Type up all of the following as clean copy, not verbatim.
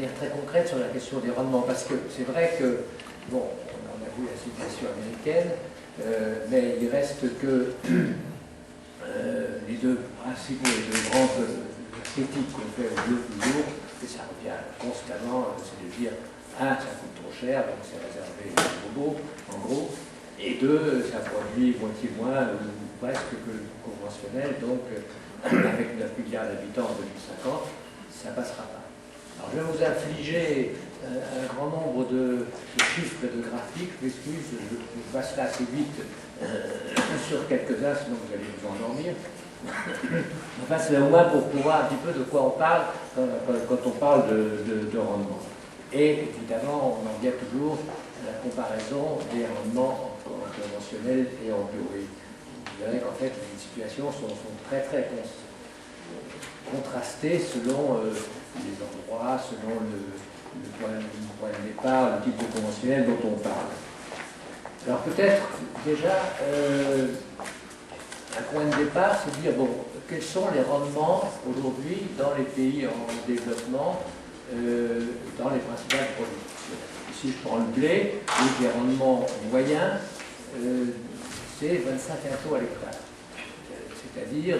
manière très concrète sur la question des rendements, parce que c'est vrai que, bon, on a vu la situation américaine, mais il reste que les deux principaux, les deux grandes critiques qu'on fait au lieu toujours, et ça revient constamment, c'est de dire, un, ça coûte trop cher, donc c'est réservé aux robots, en gros, et deux, ça produit moitié moins, ou presque que le conventionnel, donc avec 9 milliards d'habitants en 2050, ça ne passera pas. Alors je vais vous infliger un grand nombre de chiffres et de graphiques, je m'excuse, je passerai assez vite sur quelques-uns, sinon vous allez vous endormir. Enfin, c'est au moins pour voir un petit peu de quoi on parle quand on parle de rendement. Et évidemment, on en vient toujours à la comparaison des rendements en conventionnel et en bio. Et vous verrez qu'en fait, les situations sont très très contrastées selon les endroits, selon le point de départ, le type de conventionnel dont on parle. Alors peut-être déjà, un point de départ, c'est de dire, bon, quels sont les rendements aujourd'hui dans les pays en développement, dans les principales productions. Si je prends le blé, les rendements moyens, c'est 25 quintaux à l'hectare. C'est-à-dire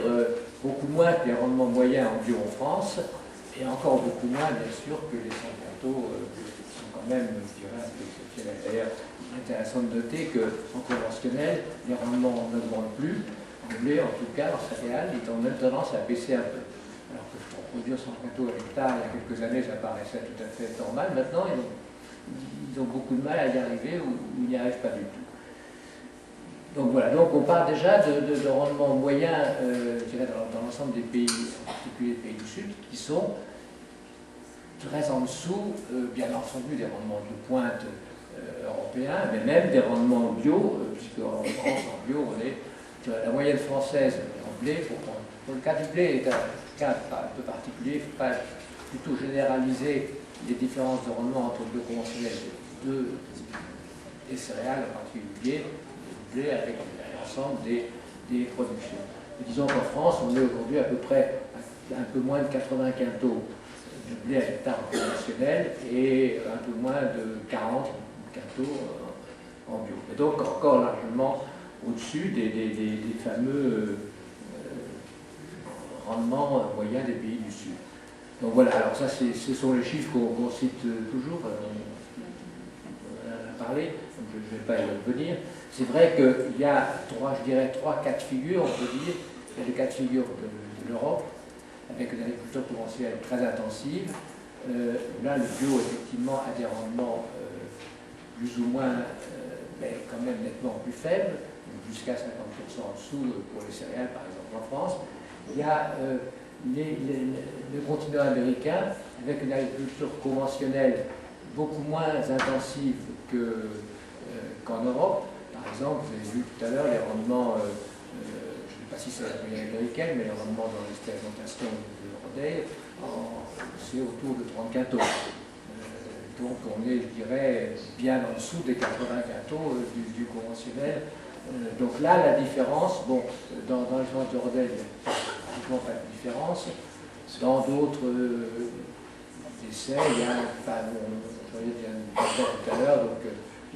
beaucoup moins que les rendements moyens en bio en France, et encore beaucoup moins, bien sûr, que les 100 quintaux qui sont quand même, je dirais, un peu exceptionnels. D'ailleurs, il est intéressant de noter qu'en conventionnel, les rendements n'augmentent plus. En blé, en tout cas, en céréales, ils ont même tendance à baisser un peu. Alors que pour produire 100 quintaux à l'hectare, il y a quelques années, ça paraissait tout à fait normal. Maintenant, ils ont beaucoup de mal à y arriver ou ils n'y arrivent pas du tout. Donc voilà, donc on parle déjà de rendements moyens, je dirais, dans l'ensemble des pays, en particulier les pays du Sud, qui sont très en dessous, bien entendu, des rendements de pointe européens, mais même des rendements bio, puisque en France, en bio, on est la moyenne française en blé. Pour le cas du blé, est un cas un peu particulier, il ne faut pas plutôt généraliser les différences de rendement entre le bio conventionnel et céréales, en particulier le blé, avec l'ensemble des productions. Et disons qu'en France, on est aujourd'hui à peu près un peu moins de 80 quintaux de blé à l'hectare conventionnel et un peu moins de 40 quintaux en bio. Et donc encore largement au-dessus des fameux rendements moyens des pays du Sud. Donc voilà, alors ça ce sont les chiffres qu'on cite toujours, on en a parlé, donc je ne vais pas y revenir. C'est vrai qu'il y a trois cas de figure, on peut dire. Il y a le cas de figure de l'Europe, avec une agriculture conventionnelle très intensive. Là, le bio, effectivement, a des rendements plus ou moins, mais quand même nettement plus faibles, jusqu'à 50% en dessous pour les céréales, par exemple, en France. Il y a le continent américain, avec une agriculture conventionnelle beaucoup moins intensive qu'en Europe. Par exemple, vous avez vu tout à l'heure les rendements, je ne sais pas si c'est la moyenne américaine, mais les rendements dans l'expérimentation de Rodale, c'est autour de 30 quintaux. Donc on est, je dirais, bien en dessous des 80 quintaux du conventionnel. Donc là, la différence, bon, dans les gens de Rodale, il n'y a pratiquement pas de différence. Dans d'autres essais, il y a, enfin, j'en ai dit tout à l'heure, donc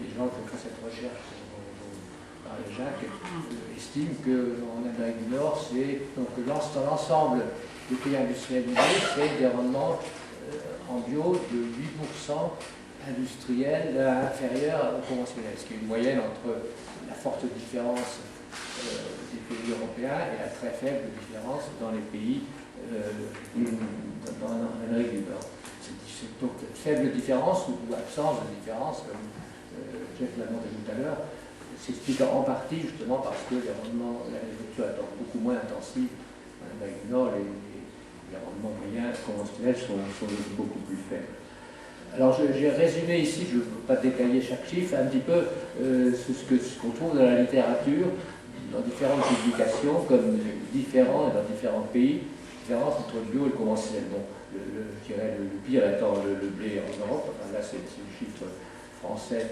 les gens qui ont fait cette recherche, Jacques, estime qu'en Amérique du Nord, c'est donc dans l'ensemble des pays industrialisés, c'est des rendements en bio de 8% industriels inférieurs au conventionnel, ce qui est une moyenne entre la forte différence des pays européens et la très faible différence dans les pays en Amérique du Nord. C'est donc faible différence ou absence de différence, comme Jeff l'a montré tout à l'heure, s'explique en partie justement parce que les rendements, l'agriculture étant beaucoup moins intensive en Amérique du Nord, les rendements moyens conventionnels sont beaucoup plus faibles. Alors j'ai résumé ici, je ne veux pas détailler chaque chiffre, un petit peu ce qu'on trouve dans la littérature, dans différentes publications, comme différents dans différents pays, différence entre le bio et le conventionnel. Bon, je dirais le pire étant le blé en Europe, enfin, là c'est le chiffre français,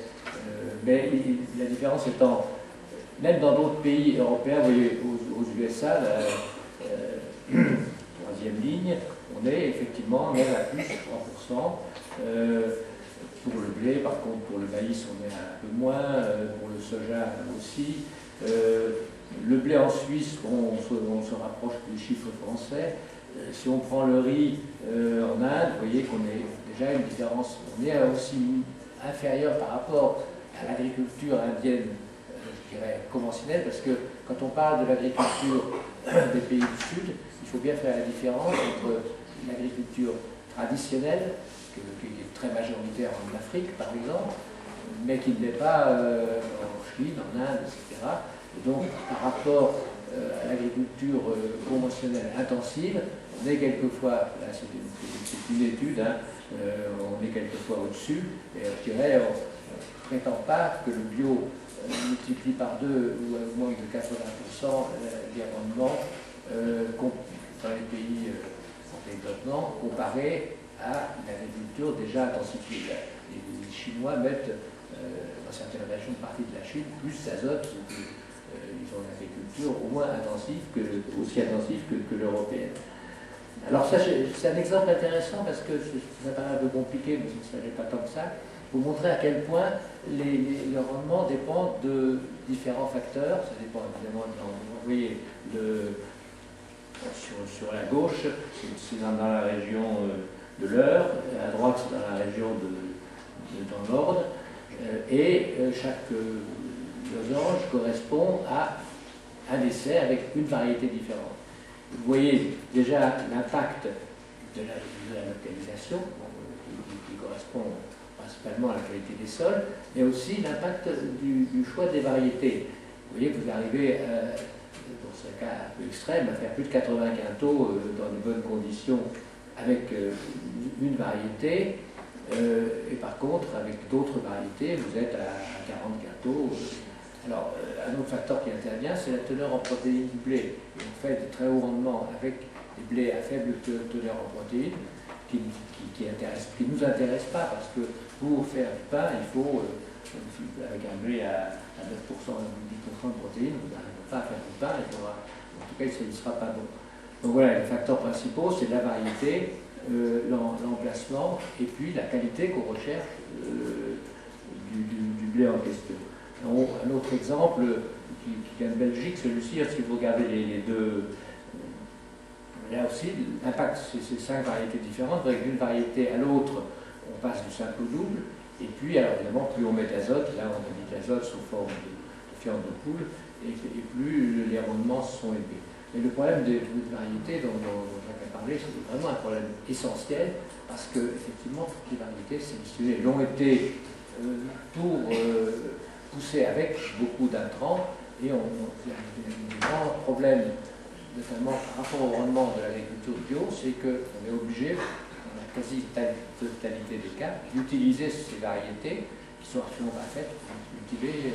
mais la différence étant, même dans d'autres pays européens, vous voyez, aux USA, la troisième ligne, on est effectivement même à plus 3%, a un peu moins, pour le soja aussi. Le blé en Suisse, on se rapproche des chiffres français. Si on prend le riz en Inde, vous voyez qu'on est déjà une différence, on est aussi inférieur par rapport à l'agriculture indienne, je dirais conventionnelle, parce que quand on parle de l'agriculture des pays du Sud, il faut bien faire la différence entre l'agriculture traditionnelle, qui est très majoritaire en Afrique par exemple, mais qui ne l'est pas en Chine, en Inde, etc. Et donc par rapport à l'agriculture conventionnelle intensive, on est quelquefois, là c'est une étude, hein, on est quelquefois au-dessus, et je dirais, on ne prétend pas que le bio multiplie par 2 ou augmente de 80% les rendements dans les pays en développement comparé à une agriculture déjà intensifiée. Les Chinois mettent dans certaines régions, partie de la Chine, plus d'azote. Ils ont une agriculture au moins intensive, aussi intensive que l'européenne. Alors ça, c'est un exemple intéressant parce que ça paraît un peu compliqué, mais ça n'est pas tant que ça. Pour montrer à quel point le rendement dépend de différents facteurs. Ça dépend évidemment, vous voyez, sur la gauche, c'est dans la région de l'Eure, à droite, c'est dans la région dans l'Ordre, et chaque losange correspond à un essai avec une variété différente. Vous voyez déjà l'impact de la localisation, qui correspond principalement à la qualité des sols, mais aussi l'impact du choix des variétés. Vous voyez que vous arrivez, dans ce cas un peu extrême, à faire plus de 80 quintaux dans de bonnes conditions avec une variété, et par contre, avec d'autres variétés, vous êtes à 40 quintaux. Alors, un autre facteur qui intervient, c'est la teneur en protéines du blé. Et on fait de très hauts rendements avec des blés à faible teneur en protéines, qui ne nous intéressent pas, parce que pour faire du pain, il faut, avec un blé à 9%, 10% de protéines, vous n'arrivez pas à faire du pain, en tout cas, il ne sera pas bon. Donc voilà, les facteurs principaux, c'est la variété, l'emplacement, et puis la qualité qu'on recherche du blé en question. Un autre exemple qui vient de Belgique, celui-ci, si vous regardez les deux, là aussi, l'impact, c'est 5 variétés différentes, avec d'une variété à l'autre, on passe du simple au double, et puis, alors évidemment, plus on met d'azote, là on a dit l'azote sous forme de fiente de poule, et plus les rendements sont élevés. Mais le problème des variétés dont Jacques a parlé, c'est vraiment un problème essentiel, parce que, effectivement, toutes les variétés sélectionnées l'ont été pour poussé avec beaucoup d'intrants, et il y a un grand problème, notamment par rapport au rendement de l'agriculture bio, c'est qu'on est obligé, dans la quasi-totalité des cas, d'utiliser ces variétés qui sont absolument pas faites pour cultiver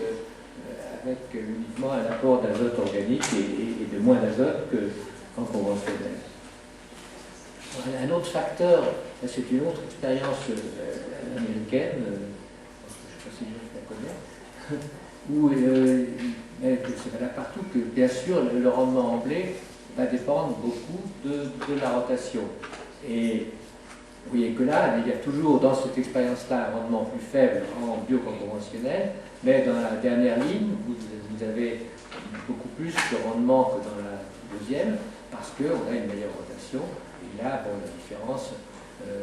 avec uniquement un apport d'azote organique et de moins d'azote qu'en conventionnel. Un autre facteur, c'est une autre expérience américaine, je ne sais pas si je la connais, où c'est valable partout que, bien sûr, le rendement en blé va dépendre beaucoup de la rotation. Et vous voyez que là, il y a toujours dans cette expérience-là un rendement plus faible en bio qu'en conventionnel, mais dans la dernière ligne, vous avez beaucoup plus de rendement que dans la deuxième, parce qu'on a une meilleure rotation. Et là, bon, la différence,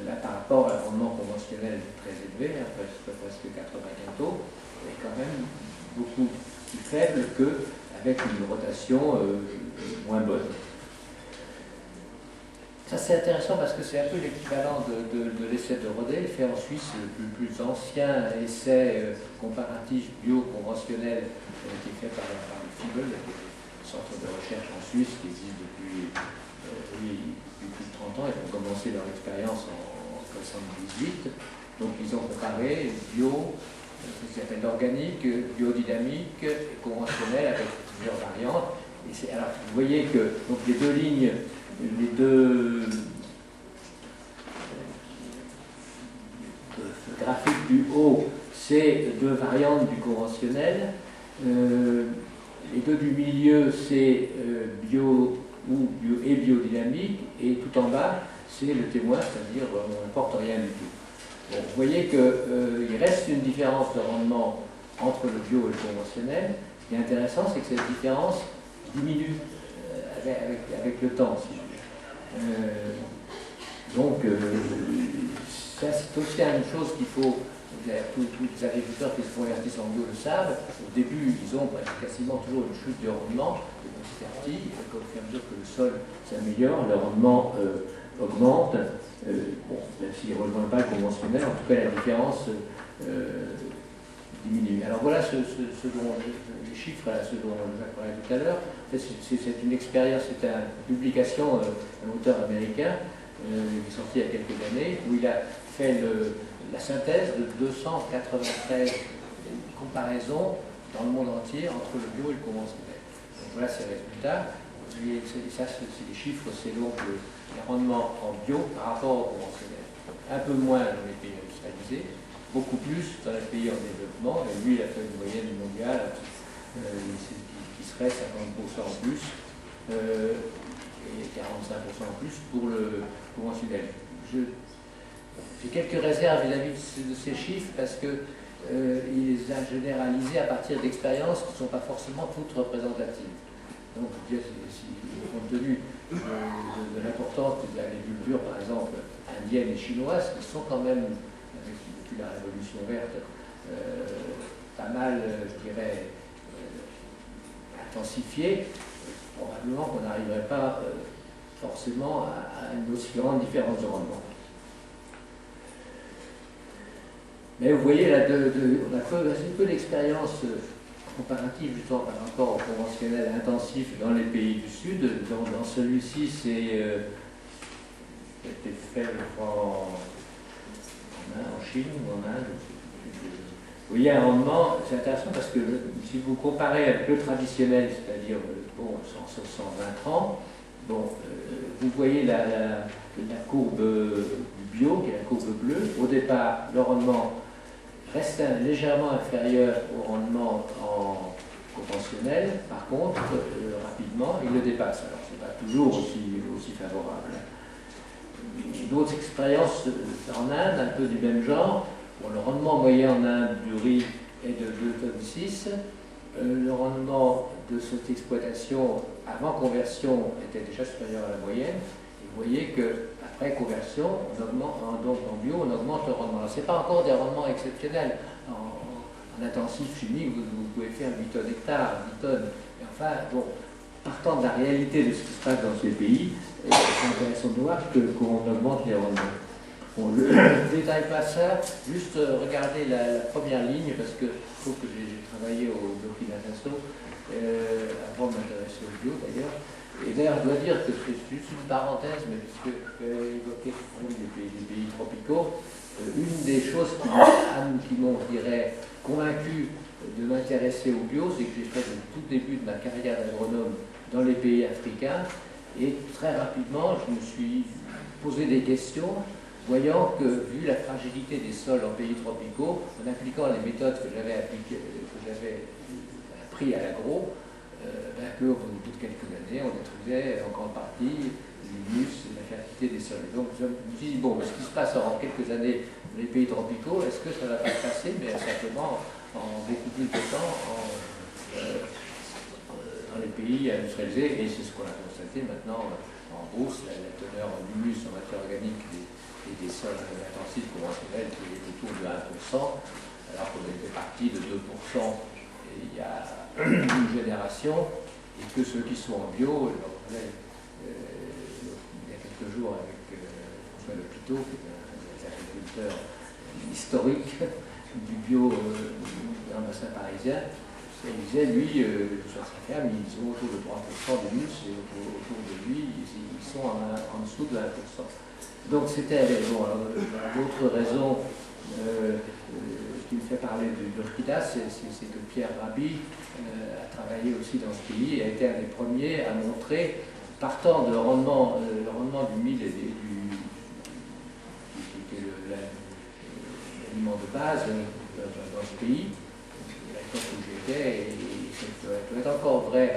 là, par rapport à un rendement conventionnel très élevé, presque 80 quintaux, est quand même beaucoup plus faible qu'avec une rotation moins bonne. Ça c'est intéressant parce que c'est un peu l'équivalent de l'essai de Rodé, fait en Suisse le plus ancien essai comparatif bio-conventionnel qui est fait par le FIBEL, le centre de recherche en Suisse qui existe depuis plus de 30 ans. Ils ont commencé leur expérience en 1978. Donc ils ont comparé bio, ce qui s'appelle l'organique, biodynamique et conventionnel avec plusieurs variantes. Et alors vous voyez que donc, les deux lignes, les deux graphiques du haut, c'est deux variantes du conventionnel. Les deux du milieu, c'est bio et biodynamique. Et tout en bas, c'est le témoin, c'est-à-dire on n'importe rien du tout. Bon, vous voyez qu'il reste une différence de rendement entre le bio et le conventionnel. Ce qui est intéressant, c'est que cette différence diminue avec le temps, si je veux. Ça c'est aussi une chose qu'il faut, tous les agriculteurs qui se convertissent en bio le savent. Au début, ils ont quasiment toujours une chute de rendement, petit à petit, au fur et à mesure que le sol s'améliore, le rendement augmente. Bon, même s'il ne rejoint pas le conventionnel, en tout cas la différence diminue. Alors voilà les chiffres, ce dont Jacques parlait tout à l'heure. C'est une expérience, c'est une publication d'un auteur américain qui est sorti il y a quelques années, où il a fait la synthèse de 293 comparaisons dans le monde entier entre le bio et le conventionnel. Donc voilà ses résultats. Et ça, c'est les chiffres, c'est donc les rendements en bio par rapport au conventionnel. Un peu moins dans les pays industrialisés, beaucoup plus dans les pays en développement. Et lui, il a fait une moyenne mondiale qui serait 50% en plus et 45% en plus pour le conventionnel. J'ai quelques réserves vis-à-vis de ces chiffres parce qu'il les a généralisés à partir d'expériences qui ne sont pas forcément toutes représentatives. Donc, compte tenu de l'importance de l'agriculture, par exemple, indienne et chinoise, qui sont quand même, depuis la Révolution verte, pas mal, je dirais, intensifiées, probablement qu'on n'arriverait pas forcément à une aussi grande différence de rendement. Mais vous voyez, là, on a fait un peu l'expérience comparative justement par rapport au conventionnel intensif dans les pays du Sud. Dans celui-ci, c'est été fait, je crois, en Chine ou en Inde. Vous voyez un rendement, c'est intéressant parce que si vous comparez avec le traditionnel, c'est-à-dire bon, 120 ans, bon, vous voyez la courbe du bio, qui est la courbe bleue. Au départ, le rendement reste légèrement inférieur au rendement en conventionnel. Par contre, rapidement, il le dépasse. Alors, ce n'est pas toujours aussi favorable. D'autres expériences en Inde, un peu du même genre. Bon, le rendement moyen en Inde du riz est de 2,6 tonnes. Le rendement de cette exploitation avant conversion était déjà supérieur à la moyenne. Et vous voyez qu'après conversion, donc en bio, on augmente le rendement. Ce n'est pas encore des rendements exceptionnels. En intensif chimique, vous pouvez faire 8 tonnes hectares, 10 tonnes. Et enfin, bon, partant de la réalité de ce qui se passe dans ces pays, c'est intéressant de voir qu'on augmente les rendements. On ne détaille pas ça, juste regardez la première ligne, parce que je trouve que j'ai travaillé au Burkina Faso, avant de m'intéresser au bio d'ailleurs. Et d'ailleurs, je dois dire que c'est juste une parenthèse, mais puisque évoqué les pays tropicaux, une des choses qui m'ont, je dirais, convaincu de m'intéresser au bio, c'est que j'ai fait le tout début de ma carrière d'agronome dans les pays africains, et très rapidement, je me suis posé des questions, voyant que, vu la fragilité des sols en pays tropicaux, en appliquant les méthodes que j'avais appris à l'agro, qu'au bout de quelques années, on détruisait en grande partie l'humus et la fertilité des sols. Donc je me suis dit, bon, ce qui se passe en quelques années dans les pays tropicaux, est-ce que ça ne va pas se passer, mais simplement en beaucoup plus de temps dans les pays industrialisés, et c'est ce qu'on a constaté maintenant en Beauce, la teneur en humus en matière organique des sols intensifs conventionnels qui est autour de 1%, alors qu'on était parti de 2% il y a une génération, et que ceux qui sont en bio, il y a quelques jours avec François Lopiteau, qui est un des agriculteurs historiques du bio dans le bassin parisien, il disait, lui, sur sa ferme, ils sont autour de 3% de mus, et autour de lui, ils sont en dessous de 1%. Donc c'était bon, d'autres raisons qui me fait parler du Burkina, c'est que Pierre Rabhi a travaillé aussi dans ce pays et a été un des premiers à montrer, partant de le rendement du mil et qui était l'aliment de base dans ce pays, à l'époque où j'étais, et ça doit être encore vrai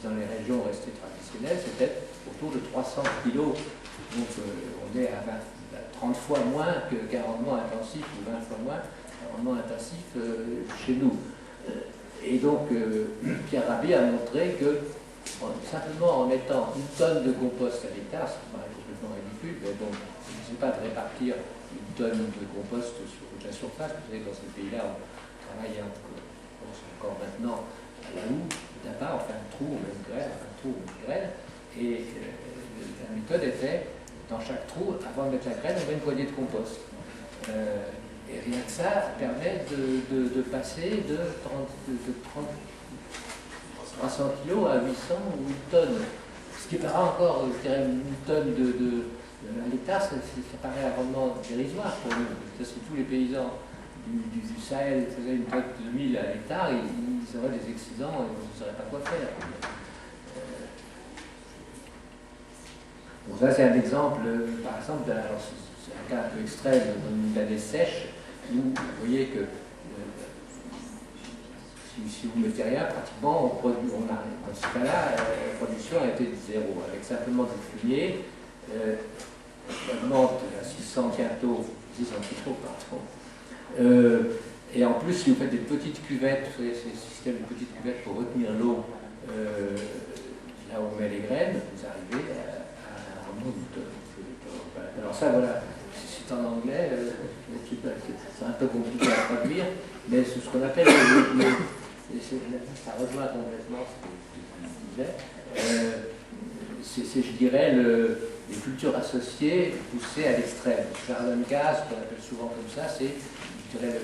dans les régions restées traditionnelles, c'était autour de 300 kilos. Donc on est à 30 fois moins qu'un rendement intensif, ou 20 fois moins qu'un rendement intensif chez nous. Et donc, Pierre Rabhi a montré que simplement en mettant une tonne de compost à l'hectare, ce qui paraît complètement ridicule, mais bon, il ne suffit pas de répartir une tonne de compost sur toute la surface. Vous savez, dans ces pays-là, on travaille encore maintenant à la houe, d'abord on fait un trou, on met une graine, et la méthode était, dans chaque trou, avant de mettre la graine, on met une poignée de compost. Et rien que ça permet de passer de 300 kg à 800 ou une tonne. Ce qui paraît encore, je dirais, une tonne à l'hectare, ça paraît un rendement dérisoire pour nous. Parce que tous les paysans du Sahel faisaient une tonne de 1000 à l'hectare, ils auraient des excédents et on ne saurait pas quoi faire. Bon, ça c'est un exemple, par exemple, c'est un cas un peu extrême dans une année sèche, où vous voyez que si vous ne mettez rien, pratiquement, dans ce cas-là, la production a été de zéro, avec simplement du fumier, on augmente à 600 bientôt, 600 kg, pardon. Et en plus, si vous faites des petites cuvettes, vous savez, ces systèmes de petites cuvettes pour retenir l'eau, là où on met les graines, vous arrivez à un rendement de tonne. Alors ça, voilà, c'est en anglais, c'est un peu compliqué à traduire, mais c'est ce qu'on appelle ça rejoint complètement ce que je disais. C'est, je dirais, les cultures associées poussées à l'extrême. Le jardin de gaz, qu'on appelle souvent comme ça, c'est, je dirais,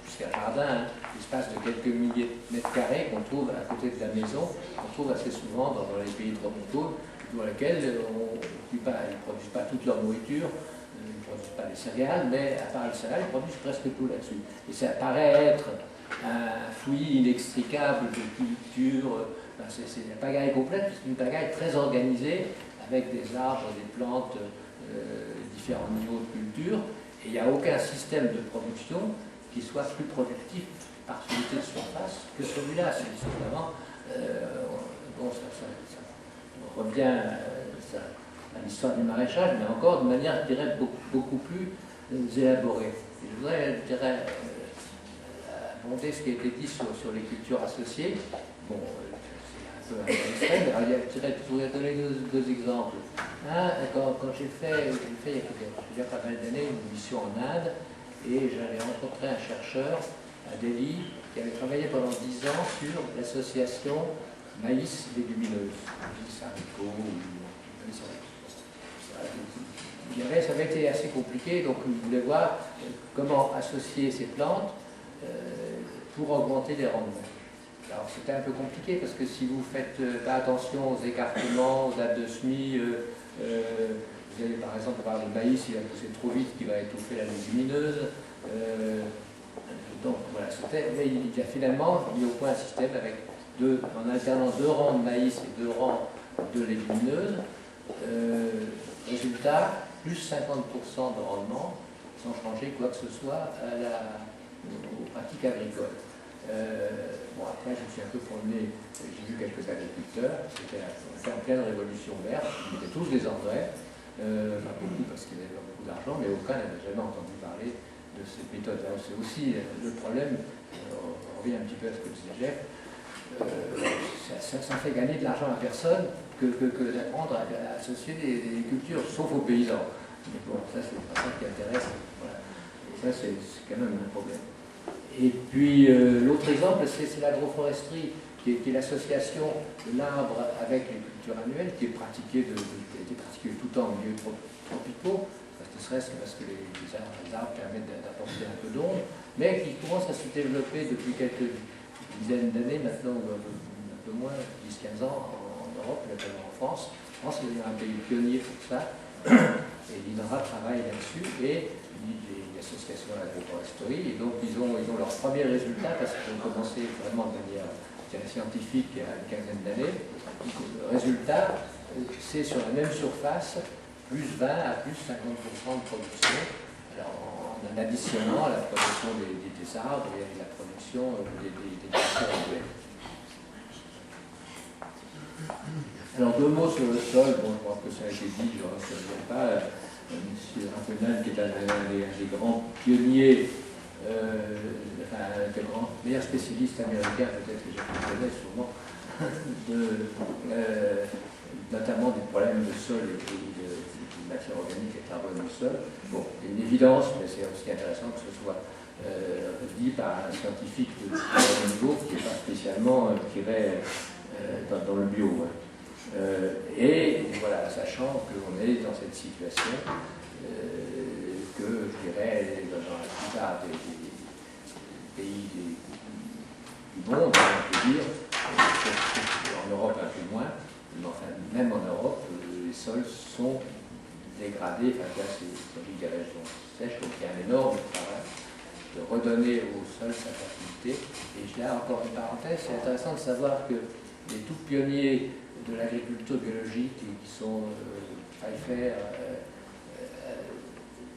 plus qu'un jardin, l'espace de quelques milliers de mètres carrés qu'on trouve à côté de la maison, qu'on trouve assez souvent dans les pays tropicaux, dans lesquels ils ne produisent pas toute leur nourriture, ils ne produisent pas les céréales, mais à part les céréales, ils produisent presque tout là-dessus. Et ça paraît être un fouillis inextricable de culture, c'est la pagaille complète, c'est une pagaille très organisée, avec des arbres, des plantes, différents niveaux de culture, et il n'y a aucun système de production qui soit plus productif par unité de surface que celui-là. C'est vraiment, bon, ça revient à l'histoire du maraîchage, mais encore de manière, je dirais, beaucoup plus élaborée. Et je voudrais, je dirais, abonder ce qui a été dit sur les cultures associées. Bon, c'est un peu extrême, je voudrais donner deux exemples. Un, quand j'ai fait il y a déjà pas mal d'années une mission en Inde, et j'avais rencontré un chercheur à Delhi qui avait travaillé pendant 10 ans sur l'association maïs légumineuse, maïs haricots, ça avait été assez compliqué, donc il voulait voir comment associer ces plantes pour augmenter les rendements. Alors c'était un peu compliqué parce que si vous faites pas attention aux écartements, aux dates de semis, vous allez par exemple avoir le maïs, il va pousser trop vite, qui va étouffer la légumineuse. Donc voilà, mais il a finalement mis au point un système avec en alternant 2 rangs de maïs et 2 rangs de légumineuses. Résultat, plus 50% de rendement sans changer quoi que ce soit aux pratiques agricoles. Bon, après, je me suis un peu promené, j'ai vu quelques agriculteurs, c'était en pleine révolution verte, ils étaient tous des engrais, pas beaucoup parce qu'ils avaient beaucoup d'argent, mais aucun n'avait jamais entendu parler de cette méthode. Alors c'est aussi le problème, on revient un petit peu à ce que disait Jeff, ça fait gagner de l'argent à personne que d'apprendre à associer des cultures, sauf aux paysans. Mais bon, ça c'est pas ça qui intéresse. Voilà. Et ça c'est quand même un problème. Et puis l'autre exemple, c'est l'agroforesterie, qui est l'association de l'arbre avec les cultures annuelles, qui a été pratiquée tout le temps en milieu tropicaux, ne serait-ce que parce que les arbres permettent d'apporter un peu d'ombre, mais qui commence à se développer depuis quelques dizaines d'années maintenant, ou un peu moins, 10-15 ans en Europe, notamment en France. En France, il y a un pays pionnier pour ça, et l'INRA travaille là-dessus, et l'association à l'agroforesterie, et donc ils ont leurs premiers résultats parce qu'ils ont commencé vraiment de manière scientifique il y a une quinzaine d'années. Le résultat, c'est sur la même surface, plus 20 à plus 50% de production, alors, en additionnant la production des arbres et la production des cultures annuelles. Alors 2 mots sur le sol, bon, je crois que ça a été dit, je ne reviens pas. M. Rappenan, qui est un des grands pionniers, un des grands meilleurs spécialistes américains, peut-être que je connais sûrement, notamment des problèmes de sol et de matière organique et carbone du sol. Bon, c'est une évidence, mais c'est aussi intéressant que ce soit dit par un scientifique de haut niveau qui n'est pas spécialement dans le bio. Et voilà, sachant qu'on est dans cette situation que, je dirais, dans la plupart des pays du monde, on peut dire, en Europe un peu moins, mais enfin, même en Europe, les sols sont dégradés, enfin là c'est des régions sèches, donc il y a un énorme travail de redonner au sol sa fertilité. Et là, encore une parenthèse, c'est intéressant de savoir que les tout pionniers de l'agriculture biologique qui sont Pfeiffer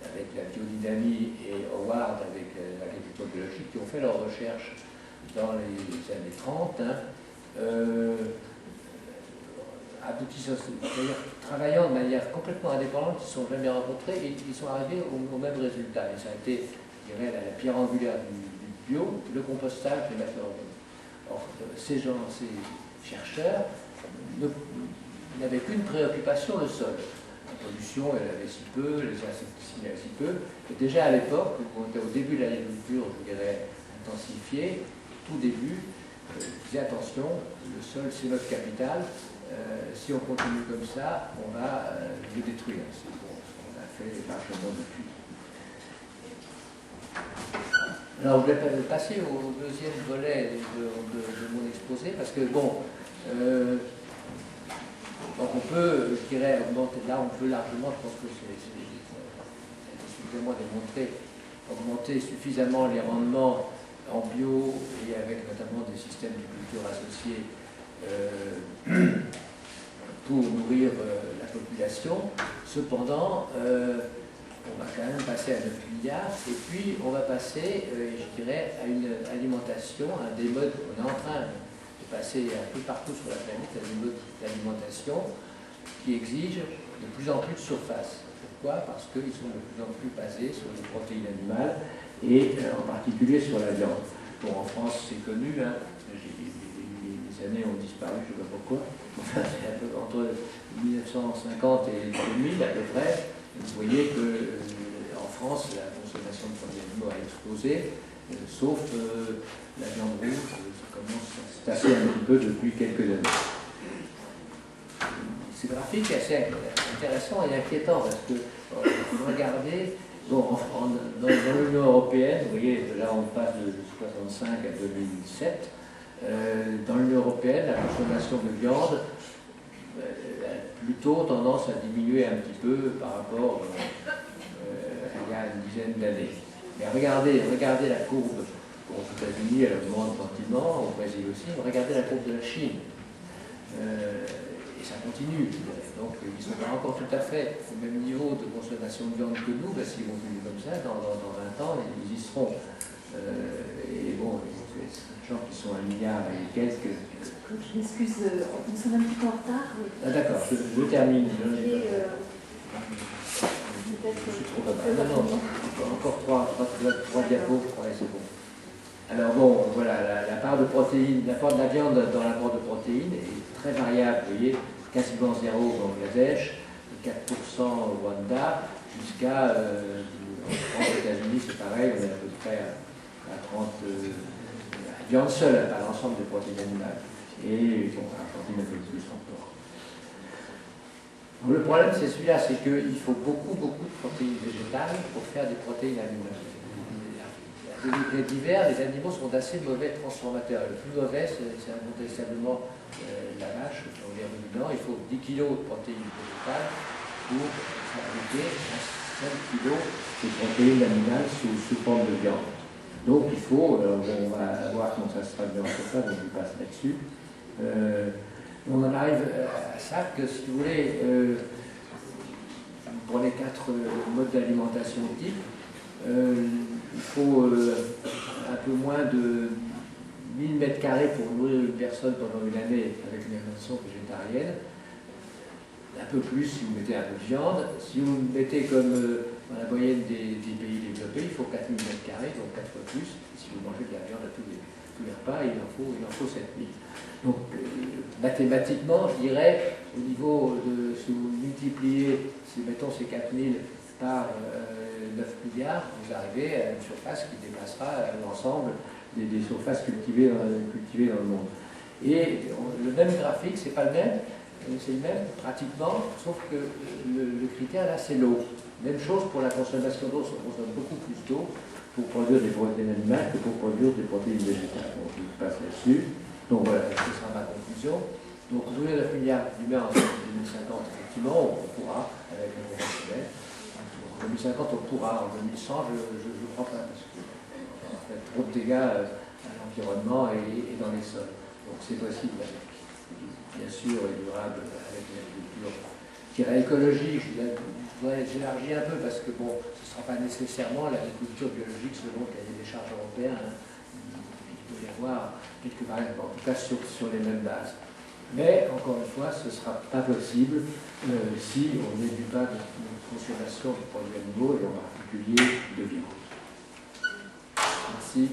avec la biodynamie et Howard avec l'agriculture biologique, qui ont fait leurs recherches dans les années 30, aboutissant, c'est-à-dire travaillant de manière complètement indépendante, ils ne se sont jamais rencontrés et ils sont arrivés au même résultat. Et ça a été, je dirais, la pierre angulaire du bio, le compostage des matières organiques. Or, ces chercheurs n'avaient qu'une préoccupation, le sol. La pollution, elle avait si peu, les insecticides, elle avait si peu. Et déjà à l'époque, où on était au début de l'agriculture, je dirais, intensifiée, tout début, disait attention, le sol c'est notre capital, si on continue comme ça, on va le détruire. C'est bon, ce qu'on a fait largement depuis. Alors, je vais passer au deuxième volet de mon exposé, parce que, bon, donc on peut, je dirais, augmenter, là on peut largement, je pense que c'est suffisamment démontré, augmenter suffisamment les rendements en bio et avec notamment des systèmes de culture associés pour nourrir la population. Cependant, on va quand même passer à 9 milliards et puis on va passer, je dirais, à une alimentation, à des modes, on est en train de passer un peu partout sur la planète à des modes d'alimentation qui exigent de plus en plus de surface. Pourquoi? Parce qu'ils sont de plus en plus basés sur les protéines animales et en particulier sur la viande. Bon, en France, c'est connu, hein, les années ont disparu, je ne sais pas pourquoi, enfin, c'est un peu entre 1950 et 2000 à peu près. Vous voyez qu'en France, la consommation de produits animaux a explosé, sauf la viande rouge, ça commence à se tasser un petit peu depuis quelques années. Ce graphique est assez intéressant et inquiétant parce que regardez, bon, dans l'Union européenne, vous voyez, là on passe de 65 à 2007, dans l'Union européenne, la consommation de viande a plutôt tendance à diminuer un petit peu par rapport à il y a une dizaine d'années. Mais regardez la courbe aux États-Unis, elle augmente gentiment, au Brésil aussi, regardez la courbe de la Chine. Et ça continue. Donc ils ne sont pas encore tout à fait au même niveau de consommation de viande que nous, parce qu'ils continuent comme ça, dans 20 ans, ils y seront. Et bon, c'est des gens qui sont 1 milliard et quelques. Je m'excuse, on s'en est un petit peu en retard. Ah d'accord, je termine. Encore trois diapos, ouais, c'est bon. Alors bon, voilà, la part de protéines, la part de la viande dans l'apport de protéines est très variable, vous voyez, quasiment 0 au Bangladesh, 4% au Rwanda, jusqu'à, en États-Unis c'est pareil, on est à peu près à 30, la viande seule, pas l'ensemble des protéines animales. Et bon, l'Argentine un peu plus encore. Le problème c'est celui-là, c'est qu'il faut beaucoup de protéines végétales pour faire des protéines animales. À des degrés divers, les animaux sont d'assez mauvais transformateurs. Le plus mauvais, c'est incontestablement la vache, ou les ruminants. Il faut 10 kg de protéines végétales pour fabriquer 5 kg de protéines animales sous forme de viande. Donc il faut, on va voir comment ça se traduit en ça, donc je passe là-dessus. On en arrive à ça que, si vous voulez, pour les 4 modes d'alimentation type, il faut un peu moins de 1000 m² pour nourrir une personne pendant une année avec une alimentation végétarienne. un peu plus si vous mettez un peu de viande. Si vous mettez comme dans la moyenne des pays développés, il faut 4000 m², donc 4 fois plus. Et si vous mangez de la viande à tous les repas, il en faut 7000. Donc mathématiquement, je dirais, au niveau de, si vous multipliez, mettons ces 4000 par 9 milliards, vous arrivez à une surface qui dépassera l'ensemble des surfaces cultivées dans le monde. Et le même graphique, c'est pas le même, c'est le même pratiquement, sauf que le critère là, c'est l'eau. Même chose pour la consommation d'eau, on consomme beaucoup plus d'eau pour produire des protéines animales que pour produire des protéines végétales. Donc je passe là-dessus. Donc voilà, ce sera ma conclusion. Donc ouvrir 9 milliards d'humains en 2050, effectivement, on pourra, avec le conventionnel. En 2050, on pourra. En 2100, je ne crois pas, parce qu'on va faire trop de dégâts à l'environnement et dans les sols. Donc c'est possible, bien sûr, et durable avec une agriculture écologique. J'élargis un peu parce que bon, ce ne sera pas nécessairement l'agriculture biologique selon le cahier des charges européen. Hein. Il peut y avoir quelques variantes, en tout cas sur les mêmes bases. Mais encore une fois, ce ne sera pas possible si on n'éduque pas de consommation de produits animaux et en particulier de viande. Merci.